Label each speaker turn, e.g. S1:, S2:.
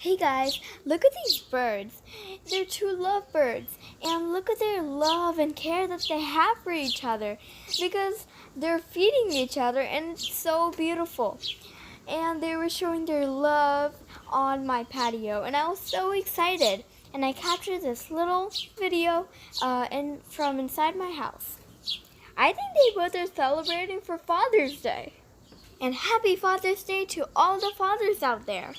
S1: Hey guys, look at these birds. They're two lovebirds, and look at their love and care that they have for each other because they're feeding each other, and it's so beautiful. And they were showing their love on my patio, and I was so excited. And I captured this little video from inside my house. I think they both are celebrating for Father's Day. And happy Father's Day to all the fathers out there.